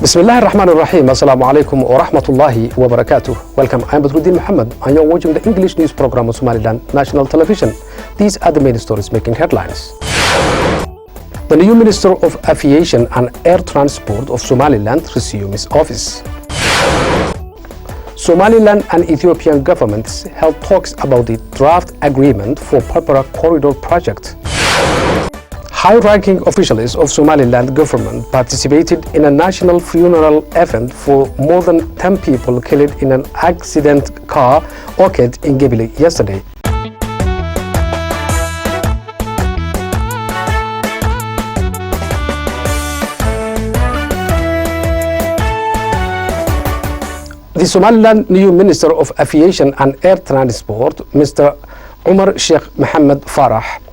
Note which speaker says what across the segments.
Speaker 1: Bismillahirrahmanirrahim. Assalamu alaikum wa rahmatullahi wa barakatuh. Welcome, I'm Badruddin Muhammad and you're watching the English news program of Somaliland National Television. These are the main stories making headlines. The new Minister of Aviation and Air Transport of Somaliland resumed his office. Somaliland and Ethiopian governments held talks about the draft agreement for Berbera Corridor project. High-ranking officials of Somaliland government participated in a national funeral event for more than 10 people killed in an accident car occurred in Gebile yesterday. The Somaliland new Minister of Aviation and Air Transport, Mr. Umar Sheikh Mohammed Farah,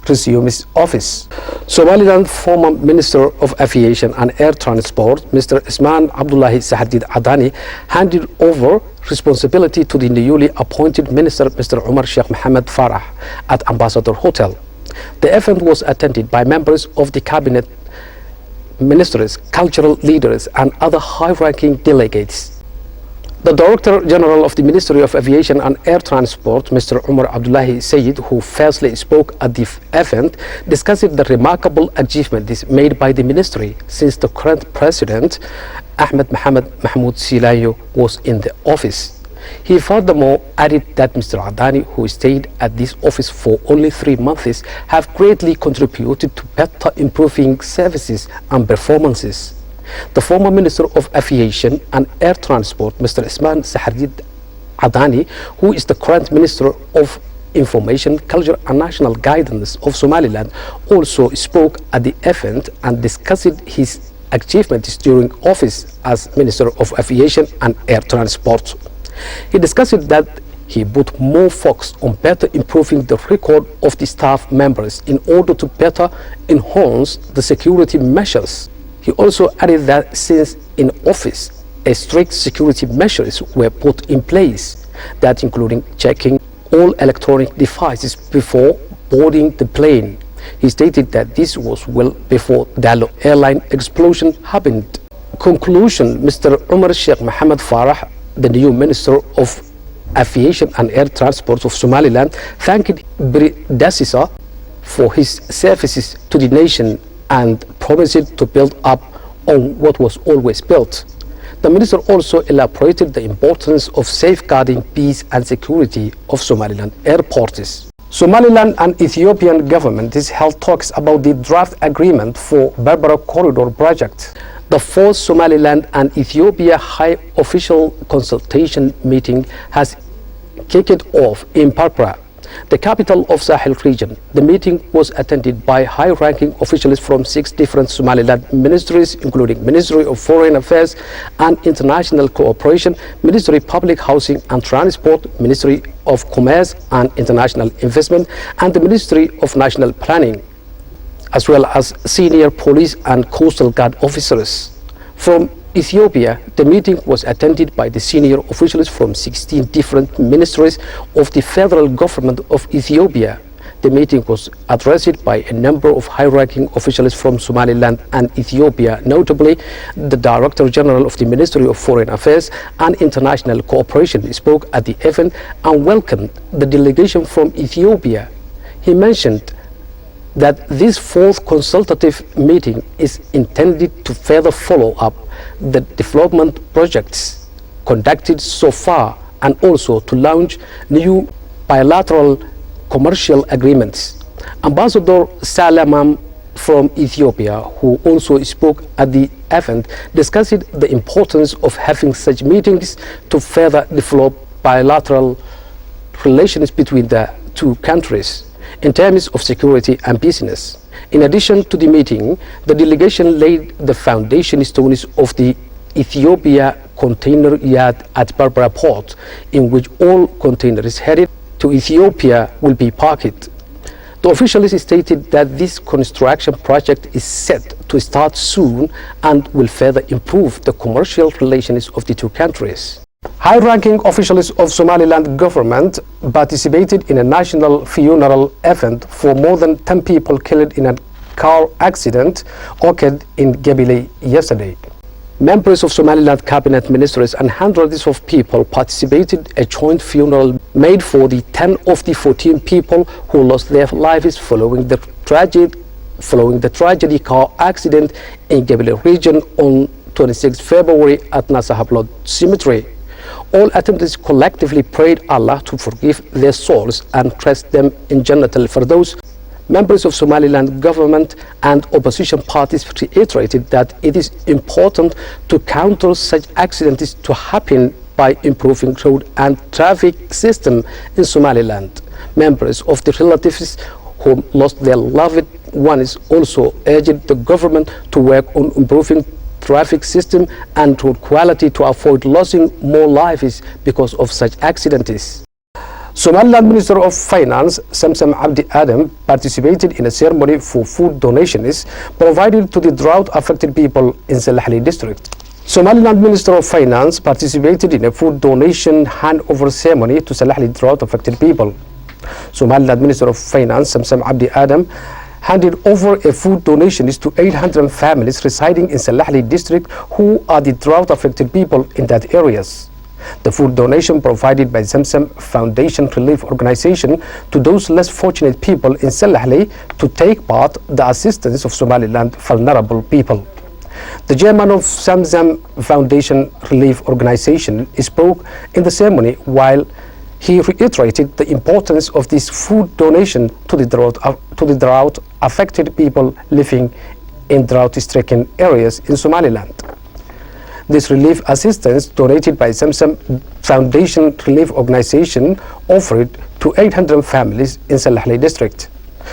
Speaker 1: resumed his office. Somaliland former Minister of Aviation and Air Transport, Mr. Ismaan Abdullahi Sahadid Adani, handed over responsibility to the newly appointed Minister, Mr. Umar Sheikh Mohammed Farah, at Ambassador Hotel. The event was attended by members of the cabinet, ministers, cultural leaders, and other high-ranking delegates. The Director General of the Ministry of Aviation and Air Transport, Mr. Umar Abdullahi Sayyid, who firstly spoke at the event, discussed the remarkable achievements made by the ministry since the current President, Ahmed Mohamed Mahmoud Silayo, was in the office. He furthermore added that Mr. Adani, who stayed at this office for only 3 months, have greatly contributed to better improving services and performances. The former Minister of Aviation and Air Transport, Mr. Ismaan Sahadid Adani, who is the current Minister of Information, Culture and National Guidance of Somaliland, also spoke at the event and discussed his achievements during office as Minister of Aviation and Air Transport. He discussed that he put more focus on better improving the record of the staff members in order to better enhance the security measures. He also added that since in office, strict security measures were put in place, that including checking all electronic devices before boarding the plane. He stated that this was well before the airline explosion happened. Conclusion, Mr. Umar Sheikh Mohammed Farah, the new Minister of Aviation and Air Transport of Somaliland, thanked predecessor for his services to the nation and promised to build up on what was always built. The minister also elaborated the importance of safeguarding peace and security of Somaliland airports. Somaliland and Ethiopian governments held talks about the draft agreement for Berbera Corridor project. The fourth Somaliland and Ethiopia high official consultation meeting has kicked off in Berbera, the capital of Sahel region. The meeting was attended by high-ranking officials from 6 different Somaliland ministries, including Ministry of Foreign Affairs and International Cooperation, Ministry of Public Housing and Transport, Ministry of Commerce and International Investment, and the Ministry of National Planning, as well as senior police and coastal guard officers. From Ethiopia, the meeting was attended by the senior officials from 16 different ministries of the federal government of Ethiopia. The meeting was addressed by a number of high-ranking officials from Somaliland and Ethiopia, notably the Director General of the Ministry of Foreign Affairs and International Cooperation spoke at the event and welcomed the delegation from Ethiopia. He mentioned that this fourth consultative meeting is intended to further follow up the development projects conducted so far and also to launch new bilateral commercial agreements. Ambassador Salamam from Ethiopia, who also spoke at the event, discussed the importance of having such meetings to further develop bilateral relations between the two countries in terms of security and business. In addition to the meeting, the delegation laid the foundation stones of the Ethiopia container yard at Berbera port, in which all containers headed to Ethiopia will be parked. The officials stated that this construction project is set to start soon and will further improve the commercial relations of the two countries. High-ranking officials of Somaliland government participated in a national funeral event for more than 10 people killed in a car accident occurred in Gebile yesterday. Members of Somaliland cabinet ministers and hundreds of people participated in a joint funeral made for the 10 of the 14 people who lost their lives following the tragedy car accident in Gebele region on 26 February at Nasahablod Cemetery. All attendees collectively prayed Allah to forgive their souls and rest them in Jannat al-Firdaus. Members of Somaliland government and opposition parties reiterated that it is important to counter such accidents to happen by improving road and traffic system in Somaliland. Members of the relatives who lost their loved ones also urged the government to work on improving traffic system and road quality to avoid losing more lives because of such accidents. Somaliland Minister of Finance Samsam Abdi Adam participated in a ceremony for food donations provided to the drought-affected people in Salaxley district. Somaliland Minister of Finance participated in a food donation handover ceremony to Salaxley drought-affected people. Somaliland Minister of Finance Samsam Abdi Adam handed over a food donations to 800 families residing in Salaxley district who are the drought-affected people in that areas. The food donation provided by Zamzam Foundation Relief Organization to those less fortunate people in Salaxley to take part the assistance of Somaliland vulnerable people. The chairman of Zamzam Foundation Relief Organization spoke in the ceremony while he reiterated the importance of this food donation to the drought-affected people living in drought-stricken areas in Somaliland. This relief assistance donated by Zamzam Foundation Relief Organization offered to 800 families in Salaxley district.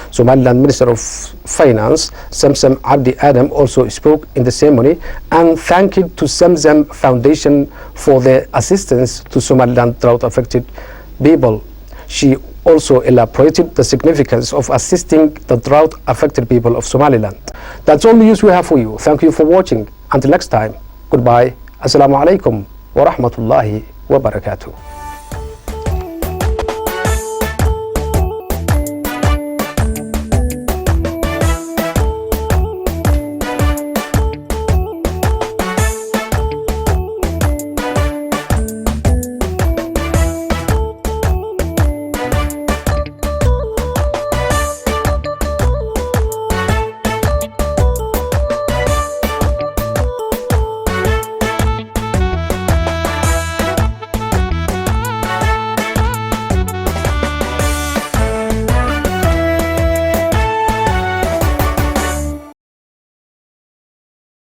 Speaker 1: Somaliland Minister of Finance Samsam Abdi Adam also spoke in the ceremony and thanked to Zamzam Foundation for their assistance to Somaliland drought-affected people. She also elaborated the significance of assisting the drought-affected people of Somaliland. That's all the news we have for you. Thank you for watching. Until next time, goodbye. Assalamu alaikum wa rahmatullahi wa barakatuh.